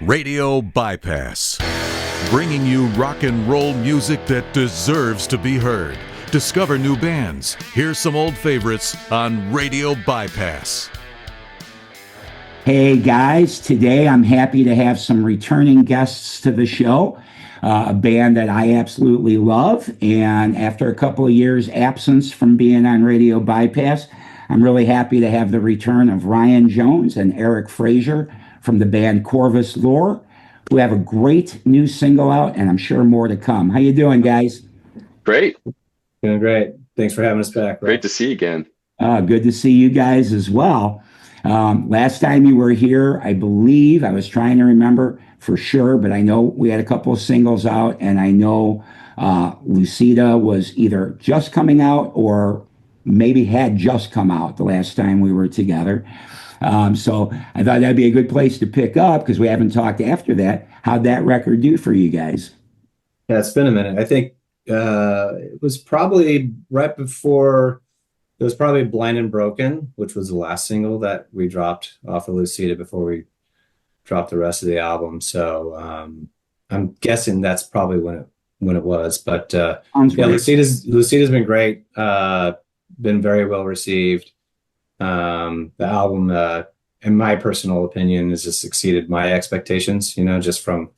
Radio Bypass, bringing you rock and roll music that deserves to be heard. Discover new bands. Here's some old favorites on Radio Bypass. Hey guys, today I'm happy to have some returning guests to the show, a band that I absolutely love, and after a couple of years absence from being on Radio Bypass, I'm really happy to have the return of Ryan Jones and Eric Fraser from the band Corvus Lore, who have a great new single out, and I'm sure more to come. How you doing, guys? Great. Doing great. Thanks for having us back. Great to see you again. Good to see you guys as well. Last time you were here, I believe, I was trying to remember for sure, but I know we had a couple of singles out, and I know Lucida was either just coming out or maybe had just come out the last time we were together. So I thought that'd be a good place to pick up because we haven't talked after that. How'd that record do for you guys? Yeah, it's been a minute. I think it was probably right before, it was probably Blind and Broken, which was the last single that we dropped off of Lucida before we dropped the rest of the album. So I'm guessing that's probably when it was. But yeah, Lucida's been great. Been very well received. The album, in my personal opinion, has just exceeded my expectations, just from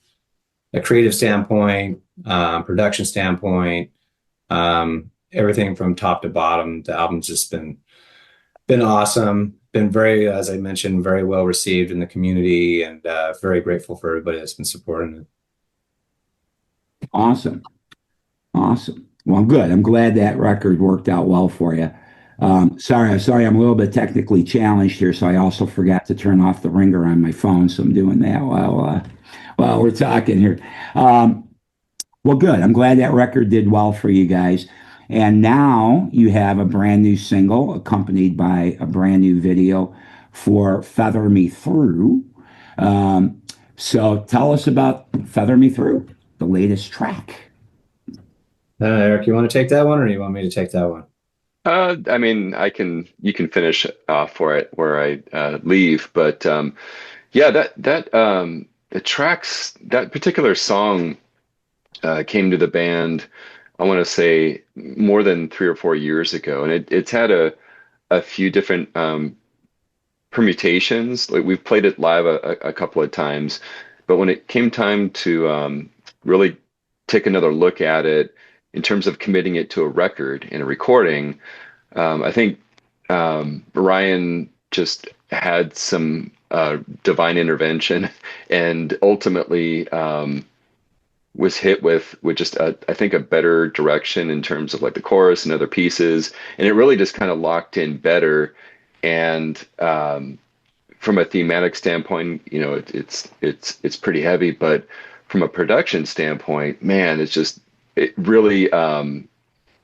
a creative standpoint, production standpoint, everything from top to bottom. The album's just been awesome. Been very, as I mentioned, very well received in the community, and very grateful for everybody that's been supporting it. Awesome. Well, good. I'm glad that record worked out well for you. Sorry, I'm a little bit technically challenged here, so I also forgot to turn off the ringer on my phone, so I'm doing that while we're talking here. Well, good. I'm glad that record did well for you guys. And now you have a brand new single accompanied by a brand new video for Feather Me Through. So tell us about Feather Me Through, the latest track. Eric, you want to take that one, or you want me to take that one? I mean, you can finish for it where I leave, but yeah, the tracks, that particular song came to the band, I want to say more than 3 or 4 years ago, and it's had a few different permutations. Like, we've played it live a couple of times, but when it came time to really take another look at it in terms of committing it to a record and a recording, I think Ryan just had some divine intervention and ultimately was hit with just I think a better direction in terms of like the chorus and other pieces, and it really just kind of locked in better. And from a thematic standpoint, it's pretty heavy, but from a production standpoint, man, it really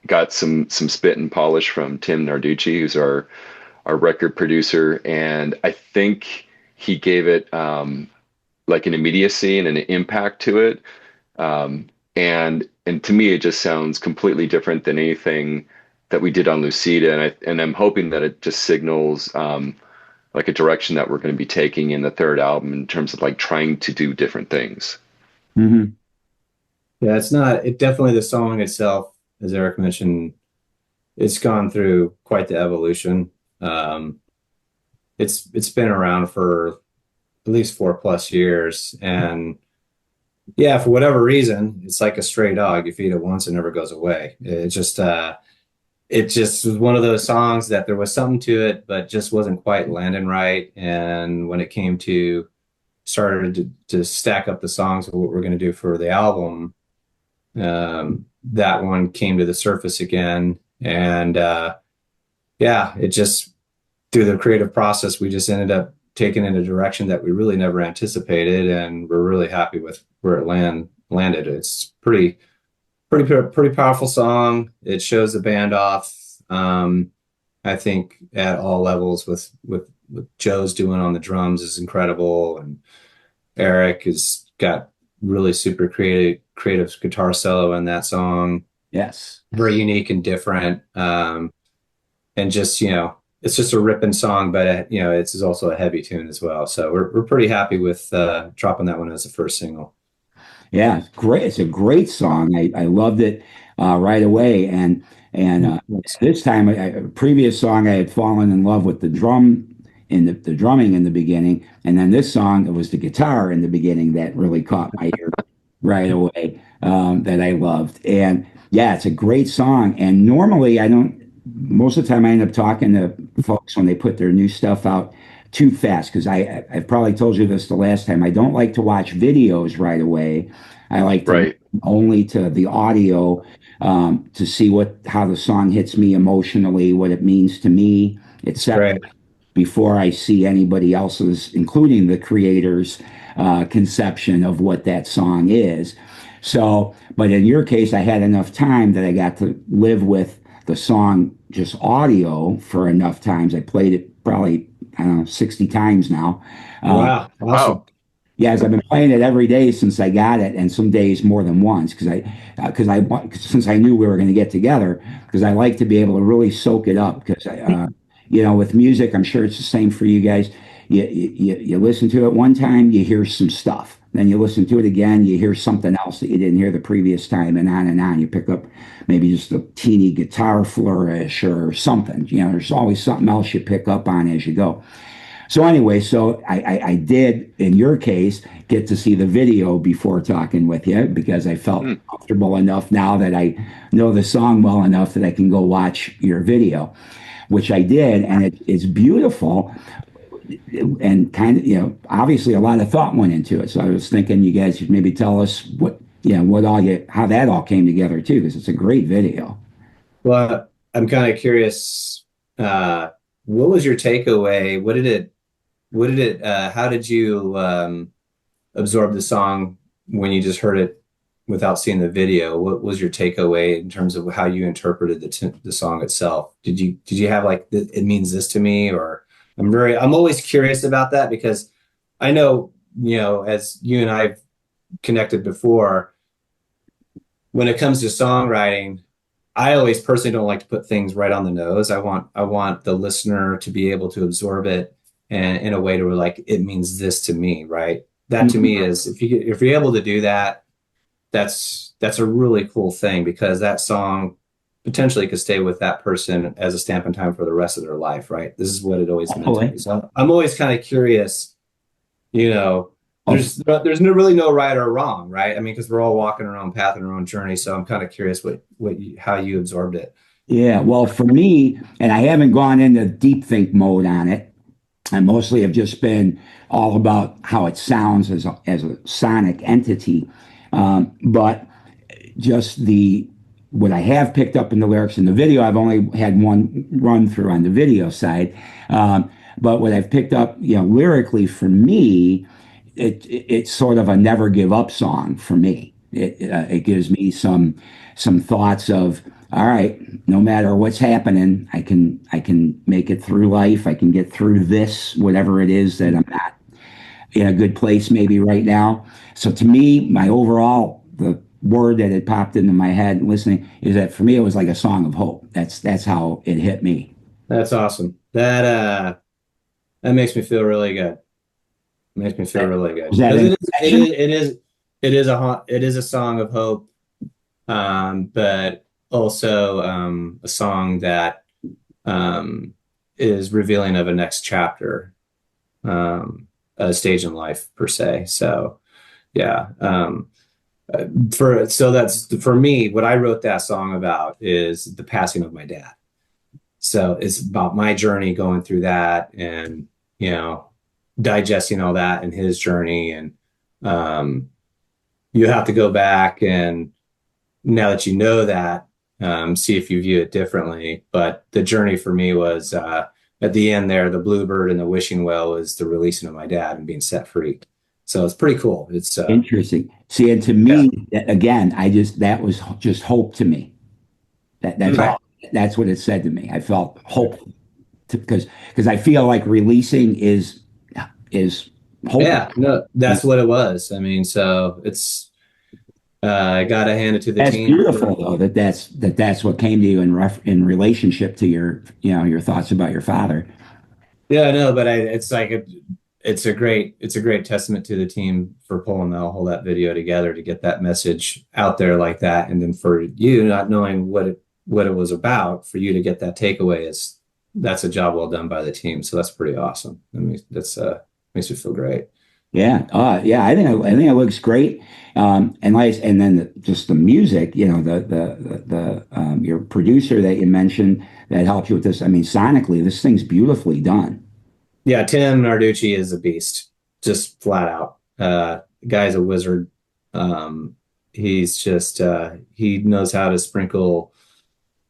got some spit and polish from Tim Narducci, who's our record producer, and I think he gave it like an immediacy and an impact to it, and to me it just sounds completely different than anything that we did on Lucida, and I'm hoping that it just signals like a direction that we're going to be taking in the third album in terms of like trying to do different things. Mm-hmm. Yeah, it definitely, the song itself, as Eric mentioned, it's gone through quite the evolution. It's been around for at least 4+ years, and yeah, for whatever reason, it's like a stray dog. You feed it once, it never goes away. It just was one of those songs that there was something to it, but just wasn't quite landing right. And when it came to started to stack up the songs of what we're going to do for the album, that one came to the surface again. And yeah, it just, through the creative process, we just ended up taking in a direction that we really never anticipated, and we're really happy with where it landed. It's pretty powerful song. It shows the band off, I think, at all levels, with Joe's doing on the drums is incredible, and Eric has got really super creative guitar solo in that song. Yes, very unique and different, and just it's just a ripping song, but you know, it's also a heavy tune as well. So we're pretty happy with dropping that one as the first single. Yeah, it's great. It's a great song. I loved it right away. And this time, previous song, I had fallen in love with the drumming in the beginning, and then this song, it was the guitar in the beginning that really caught my ear right away, that I loved. And yeah, it's a great song. And normally, I don't. Most of the time, I end up talking to folks when they put their new stuff out too fast, because I've probably told you this the last time. I don't like to watch videos right away. I like to Right. only to the audio, to see how the song hits me emotionally, what it means to me, etc. Right. Before I see anybody else's, including the creator's conception of what that song is. So, but in your case, I had enough time that I got to live with the song just audio for enough times. I played it probably, I don't know, 60 times now. Wow. Awesome. Wow. Yes, I've been playing it every day since I got it, and some days more than once, since I knew we were going to get together, because I like to be able to really soak it up. Because with music, I'm sure it's the same for you guys. You listen to it one time, you hear some stuff. Then you listen to it again, you hear something else that you didn't hear the previous time, and on and on. You pick up maybe just a teeny guitar flourish or something. There's always something else you pick up on as you go. So anyway, I did, in your case, get to see the video before talking with you, because I felt comfortable enough now that I know the song well enough that I can go watch your video, which I did, and it's beautiful, and kind of, obviously a lot of thought went into it. So I was thinking you guys should maybe tell us how that all came together too, because it's a great video. Well, I'm kind of curious, what was your takeaway? How did you absorb the song when you just heard it without seeing the video? What was your takeaway in terms of how you interpreted the song itself? Did you have like, it means this to me? Or I'm always curious about that, because I know, as you and I've connected before, when it comes to songwriting, I always personally don't like to put things right on the nose. I want the listener to be able to absorb it, and in a way to where, like, it means this to me, right? That to me is, if you're able to do that, that's a really cool thing, because that song potentially could stay with that person as a stamp in time for the rest of their life, right? This is what it always meant to me. So I'm always kind of curious, there's really no right or wrong, right? I mean, because we're all walking our own path and our own journey. So I'm kind of curious how you absorbed it. Yeah, well, for me, and I haven't gone into deep think mode on it. I mostly have just been all about how it sounds as a sonic entity, but just what I have picked up in the lyrics in the video, I've only had one run through on the video side, but what I've picked up, lyrically, for me, it's sort of a never give up song for me. It gives me some thoughts of, all right, no matter what's happening, I can make it through life. I can get through this, whatever it is that I'm not in a good place maybe right now. So to me, the word that had popped into my head listening is that for me, it was like a song of hope. That's how it hit me. That's awesome. That makes me feel really good. It makes me feel really good. It is a song of hope, but also a song that is revealing of a next chapter, a stage in life per se. So yeah, that's for me, what I wrote that song about is the passing of my dad. So it's about my journey going through that, and digesting all that and his journey. And you have to go back, and now that you know that, see if you view it differently. But the journey for me was, at the end there, the bluebird and the wishing well was the releasing of my dad and being set free. So it's pretty cool. It's interesting. See, and to me, again, that was just hope to me. That's all. That's what it said to me. I felt hope, because I feel like releasing is hope. Yeah, no, that's what it was. I mean, so it's I gotta hand it to the That's team. beautiful, though. That's what came to you in relationship to your thoughts about your father. Yeah, no, but it's like it's a great testament to the team for pulling all that video together to get that message out there like that, and then for you not knowing what it was about, for you to get that takeaway that's a job well done by the team. So that's pretty awesome. I mean, that's makes me feel great. Yeah, yeah. I think it looks great. And then just the music. Your producer that you mentioned that helped you with this. I mean, sonically, this thing's beautifully done. Yeah, Tim Narducci is a beast, just flat out. Guy's a wizard. He's just he knows how to sprinkle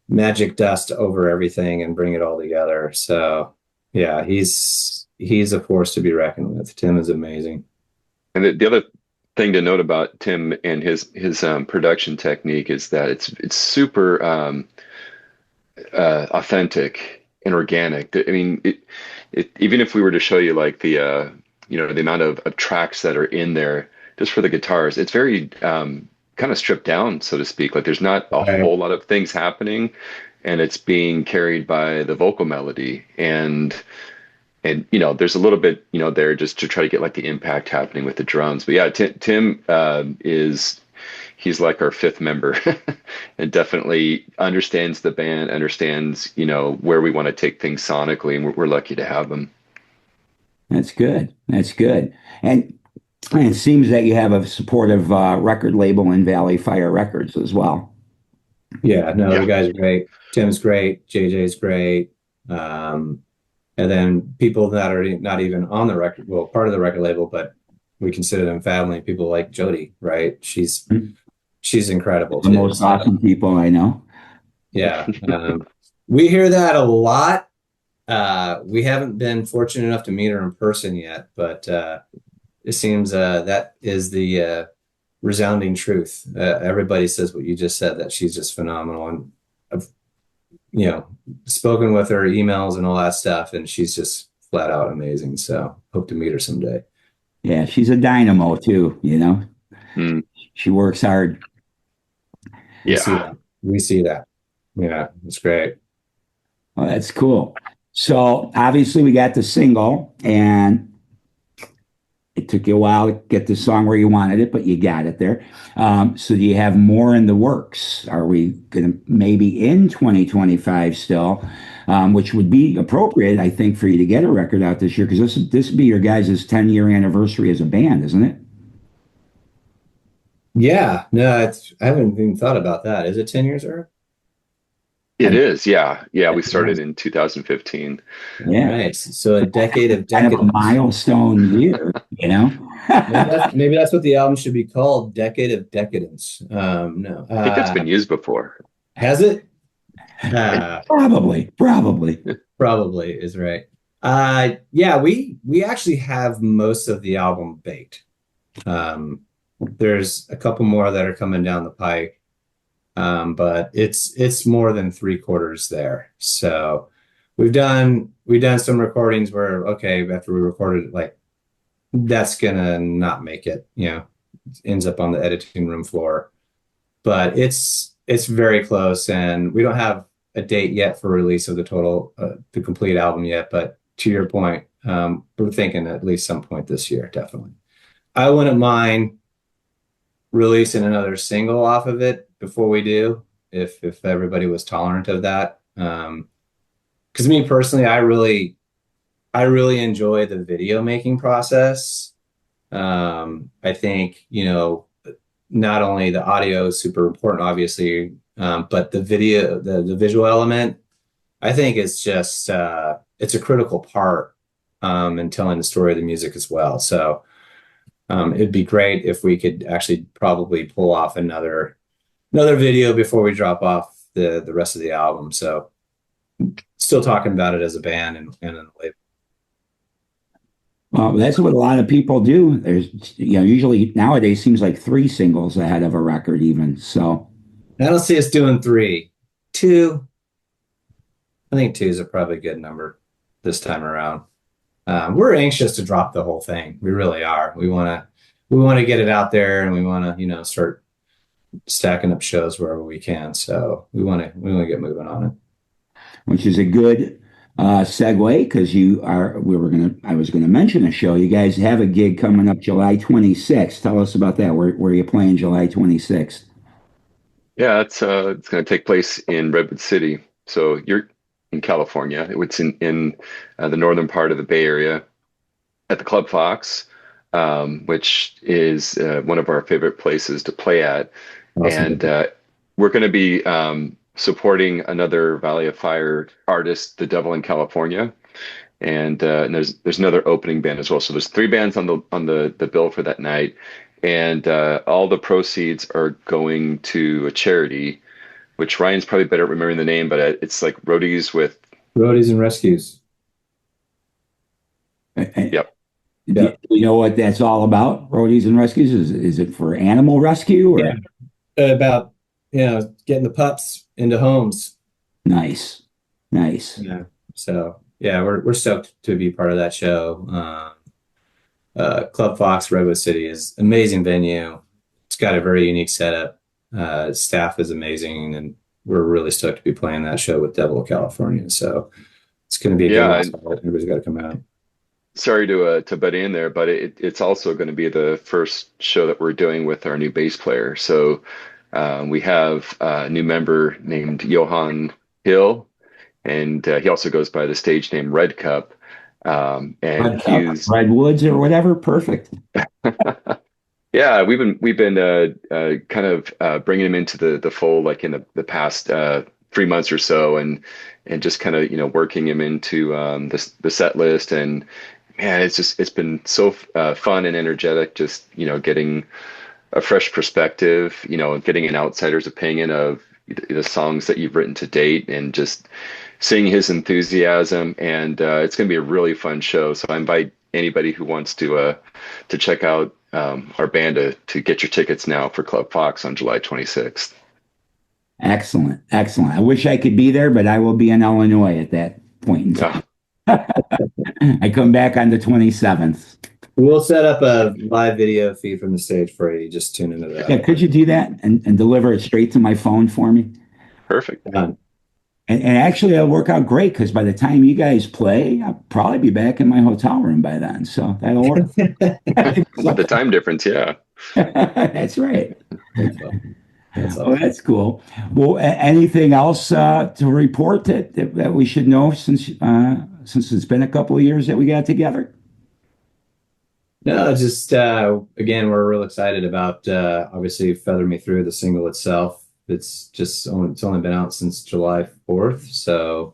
magic dust over everything and bring it all together. So yeah, he's a force to be reckoned with. Tim is amazing. And the other thing to note about Tim and his production technique is that it's super authentic and organic. I mean, even if we were to show you like the the amount of tracks that are in there just for the guitars, it's very kind of stripped down, so to speak. Like there's not a whole lot of things happening, and it's being carried by the vocal melody and there's a little bit there just to try to get like the impact happening with the drums. But yeah, Tim he's like our fifth member and definitely understands the band, understands where we want to take things sonically, and we're lucky to have him. That's good. That's good. And it seems that you have a supportive record label in Valley Fire Records as well. Yeah, no, the guys are great. Tim's great. JJ's great. And then people that are not even on the record, well, part of the record label, but we consider them family. People like Jody, right? She's incredible. The most awesome people I know. Yeah. We hear that a lot. We haven't been fortunate enough to meet her in person yet, but it seems that is the resounding truth. Everybody says what you just said, that she's just phenomenal. And I've spoken with her, emails and all that stuff, and she's just flat out amazing. So hope to meet her someday. Yeah, she's a dynamo too, She works hard. Yeah. We see that. Yeah, it's great. Well, that's cool. So obviously we got the single, and it took you a while to get the song where you wanted it, but you got it there. So do you have more in the works? Are we going to maybe in 2025 still, which would be appropriate, I think, for you to get a record out this year? Because this would be your guys' 10-year anniversary as a band, isn't it? Yeah, no, I haven't even thought about that. Is it 10 years, Eric? It is, yeah. Yeah, we started in 2015. Yeah. Right. So a decade of Kind decadence. of a milestone year, Maybe that's what the album should be called, Decade of Decadence. No. I think that's been used before. Has it? Probably. Probably is right. Yeah, we actually have most of the album baked. There's a couple more that are coming down the pike. But it's more than 3/4 there. So we've done some recordings where, okay, after we recorded it, like that's gonna not make it, ends up on the editing room floor. But it's very close, and we don't have a date yet for release of the complete album yet. But to your point, we're thinking at least some point this year, definitely. I wouldn't mind releasing another single off of it before we do, if everybody was tolerant of that. Because me personally, I really enjoy the video making process. I think, not only the audio is super important, obviously, but the video, the visual element, I think it's just, it's a critical part in telling the story of the music as well. So it'd be great if we could actually probably pull off another video before we drop off the rest of the album. So still talking about it as a band and a label. Well, that's what a lot of people do. There's, usually nowadays seems like 3 singles ahead of a record even. So I don't see us doing 3. 2. I think 2 is a probably good number this time around. We're anxious to drop the whole thing. We really are. We want to get it out there, and we want to, start stacking up shows wherever we can. So we want to get moving on it. Which is a good segue because I was gonna mention a show. You guys have a gig coming up July 26th. Tell us about that. Where are you playing July 26th? Yeah, it's going to take place in Redwood City. So you're in California. It's in the northern part of the Bay Area at the Club Fox, which is one of our favorite places to play at. Awesome. And we're going to be supporting another Valley of Fire artist, The Devil in California. And there's another opening band as well. So there's three bands on the bill for that night, and all the proceeds are going to a charity, which Ryan's probably better at remembering the name, but it's like Roadies and Rescues. Yep. Do you know what that's all about? Roadies and Rescues? Is it for animal rescue or? Yeah. About getting the pups into homes. Nice. Yeah. So yeah, we're stoked to be part of that show. Club Fox, Redwood City is amazing venue. It's got a very unique setup. Staff is amazing, and we're really stoked to be playing that show with Devil of California. So it's going to be a good one. Everybody's got to come out. Sorry to butt in there, but it's also going to be the first show that we're doing with our new bass player. So we have a new member named Johan Hill, and he also goes by the stage name Red Cup. And he's Redwoods or whatever. Perfect. Yeah, we've been kind of bringing him into the fold like in the past 3 months or so, and just kind of working him into the set list. And man, it's been so fun and energetic, just getting a fresh perspective, getting an outsider's opinion of the songs that you've written to date, and just seeing his enthusiasm. And it's going to be a really fun show. So I invite anybody who wants to check out our band to get your tickets now for Club Fox on July 26th. Excellent. I wish I could be there, but I will be in Illinois at that point in time. I come back on the 27th. We'll set up a live video feed from the stage for you. Just tune into that. Yeah, could you do that and deliver it straight to my phone for me? Perfect. And actually, it'll work out great because by the time you guys play, I'll probably be back in my hotel room by then. So that'll work. With the time difference, yeah. That's right. That's cool. Well, anything else to report that we should know since it's been a couple of years that we got together? No, just again, we're real excited about obviously Feather Me Through, the single itself. It's only been out since July 4th, so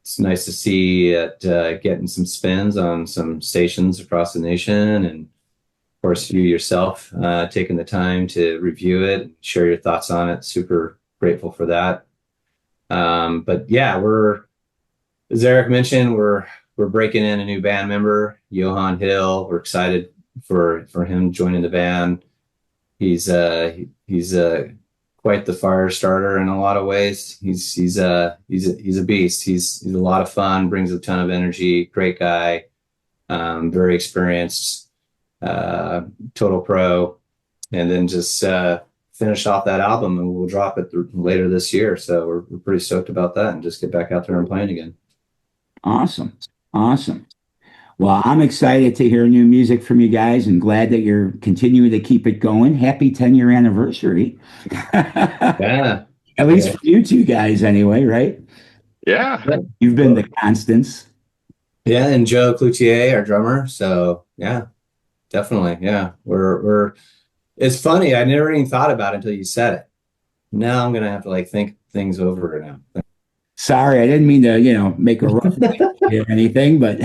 it's nice to see it getting some spins on some stations across the nation, and of course you yourself taking the time to review it, share your thoughts on it. Super grateful for that. But yeah, as Eric mentioned, we're breaking in a new band member, Johan Hill. We're excited for him joining the band. He's quite the fire starter in a lot of ways. He's a beast. He's a lot of fun, brings a ton of energy, great guy, very experienced, total pro. And then just finish off that album, and we'll drop it later this year. So we're pretty stoked about that, and just get back out there and playing again. Awesome. Well, I'm excited to hear new music from you guys, and glad that you're continuing to keep it going. Happy 10-year anniversary. Yeah. At least for you two guys anyway, right? Yeah. You've been the constants. Yeah, and Joe Cloutier, our drummer. So yeah, definitely. Yeah. It's funny, I never even thought about it until you said it. Now I'm gonna have to think things over now. Sorry, I didn't mean to, make a rough or anything, but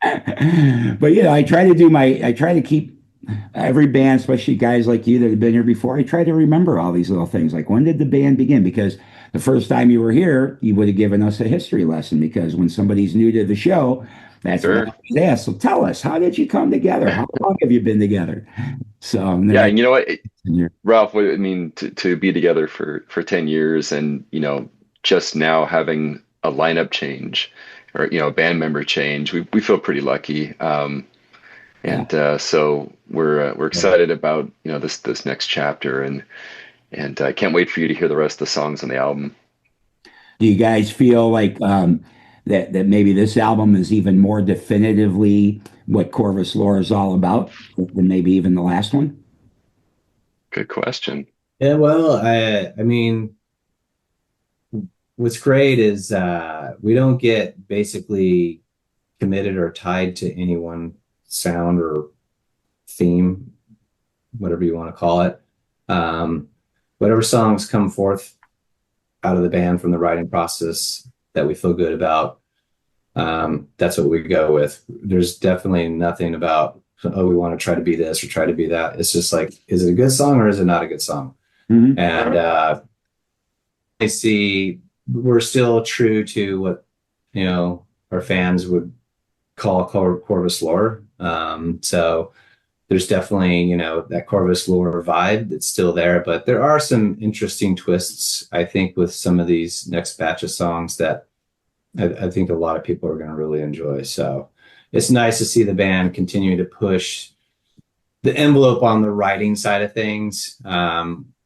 I try to keep every band, especially guys like you that have been here before. I try to remember all these little things, like when did the band begin? Because the first time you were here, you would have given us a history lesson. Because when somebody's new to the show, that's Sure. what I always ask. So tell us, how did you come together? How long have you been together? So Yeah, and you know what, Ralph, I mean, to be together for 10 years, and just now having a lineup change, or a band member change, we feel pretty lucky. And so we're excited about this next chapter, and I can't wait for you to hear the rest of the songs on the album. Do you guys feel like that maybe this album is even more definitively what Corvus Lore is all about than maybe even the last one? Good question. Yeah, well, I mean, what's great is we don't get basically committed or tied to any one sound or theme, whatever you want to call it. Whatever songs come forth out of the band from the writing process that we feel good about, that's what we go with. There's definitely nothing about, oh, we want to try to be this or try to be that. It's just like, is it a good song or is it not a good song? Mm-hmm. And I see we're still true to what, our fans would call Corvus Lore. So there's definitely, that Corvus Lore vibe that's still there, but there are some interesting twists, I think, with some of these next batch of songs that I think a lot of people are going to really enjoy. So it's nice to see the band continue to push the envelope on the writing side of things.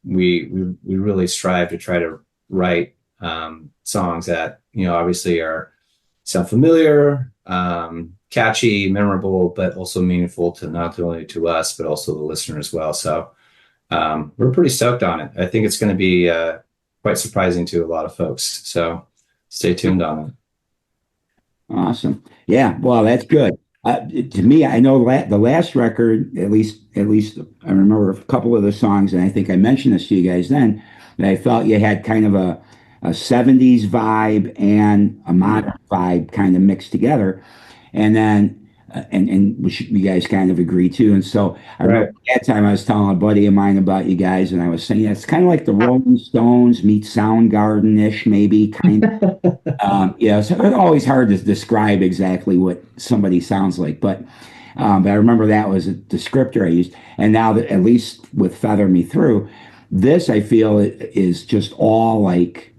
We really strive to try to write songs that, obviously sound familiar, catchy, memorable, but also meaningful to not only to us, but also the listener as well. So we're pretty stoked on it. I think it's going to be quite surprising to a lot of folks. So stay tuned on it. Awesome. Yeah. Well, that's good. To me, I know the last record, at least I remember a couple of the songs, and I think I mentioned this to you guys then, that I felt you had kind of a 70s vibe and a modern vibe kind of mixed together. And then, and which you guys kind of agree to. And so I remember at that time I was telling a buddy of mine about you guys, and I was saying, yeah, it's kind of like the Rolling Stones meet Soundgarden-ish, maybe, kind of. So it's always hard to describe exactly what somebody sounds like, but I remember that was a descriptor I used. And now that, at least with Feather Me Through, this I feel is just all like,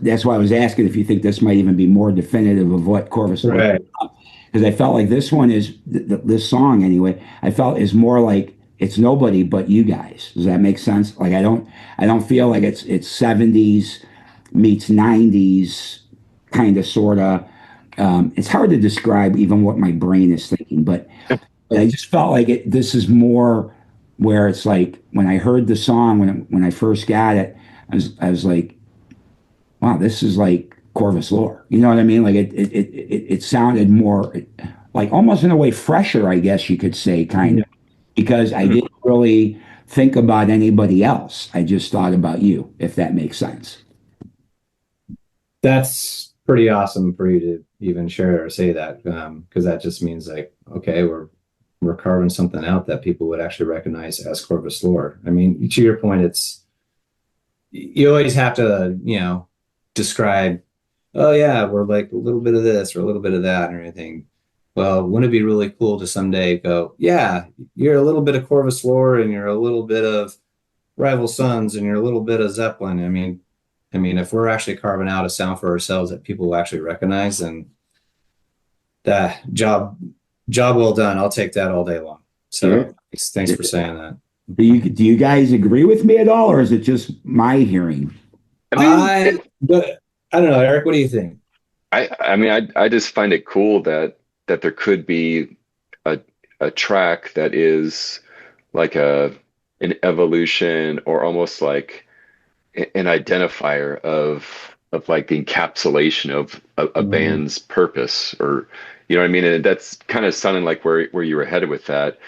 that's why I was asking if you think this might even be more definitive of what Corvus Lore is about. Because I felt like this one is, this song anyway, I felt is more like it's nobody but you guys. Does that make sense? Like I don't feel like it's 70s meets 90s kind of sort of. It's hard to describe even what my brain is thinking, but I just felt like this is more where it's like when I heard the song when I first got it, I was like, wow, this is like Corvus Lore. You know what I mean? Like it sounded more like almost in a way fresher, I guess you could say, kind of, because I didn't really think about anybody else. I just thought about you, if that makes sense. That's pretty awesome for you to even share or say that, because that just means like, okay, we're carving something out that people would actually recognize as Corvus Lore. I mean, to your point, you always have to, describe, oh yeah, we're like a little bit of this or a little bit of that or anything. Well, wouldn't it be really cool to someday go, yeah, you're a little bit of Corvus Lore and you're a little bit of Rival Sons and you're a little bit of Zeppelin. I mean, if we're actually carving out a sound for ourselves that people will actually recognize, then that job well done. I'll take that all day long. So thanks for saying that. Do you guys agree with me at all, or is it just my hearing? I don't know, Eric. What do you think? I just find it cool that there could be a track that is like an evolution or almost like an identifier of like the encapsulation of a band's purpose, or you know what I mean? And that's kind of sounding like where you were headed with that.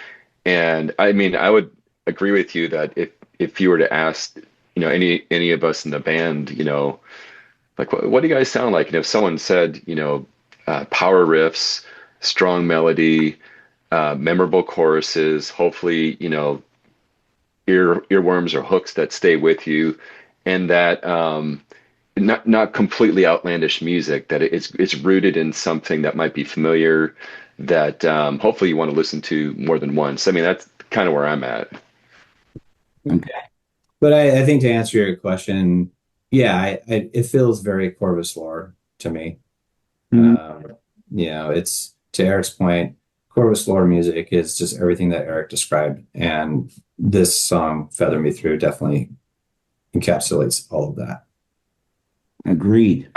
And I mean, I would agree with you that if you were to ask, any of us in the band, like what do you guys sound like? And if someone said, power riffs, strong melody, memorable choruses, hopefully, earworms or hooks that stay with you, and that not completely outlandish music, that it's rooted in something that might be familiar, that hopefully you want to listen to more than once. I mean, that's kind of where I'm at. Okay. But I think to answer your question, yeah, it feels very Corvus Lore to me. Mm-hmm. It's, to Eric's point, Corvus Lore music is just everything that Eric described. And this song, Feather Me Through, definitely encapsulates all of that. Agreed.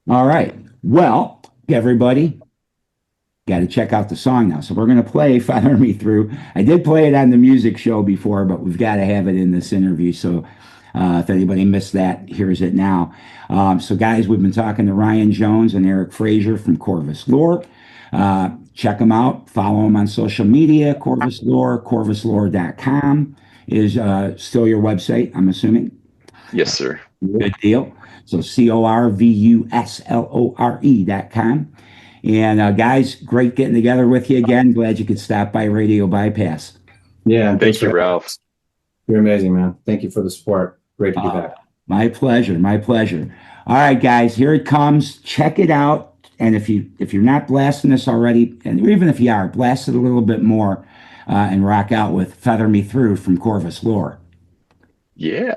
All right. Well, everybody, got to check out the song now. So we're going to play Feather Me Through. I did play it on the music show before, but we've got to have it in this interview. So if anybody missed that, here's it now. So guys, we've been talking to Ryan Jones and Eric Fraser from Corvus Lore. Check them out. Follow them on social media. Corvus Lore, corvuslore.com is still your website, I'm assuming. Yes, sir. Good deal. So corvuslore.com. And guys, great getting together with you again. Glad you could stop by Radio Bypass. Yeah. Thank you, Ralph. You're amazing, man. Thank you for the support. Great to be back. My pleasure. My pleasure. All right, guys, here it comes. Check it out. And if you're not blasting this already, and even if you are, blast it a little bit more and rock out with Feather Me Through from Corvus Lore. Yeah.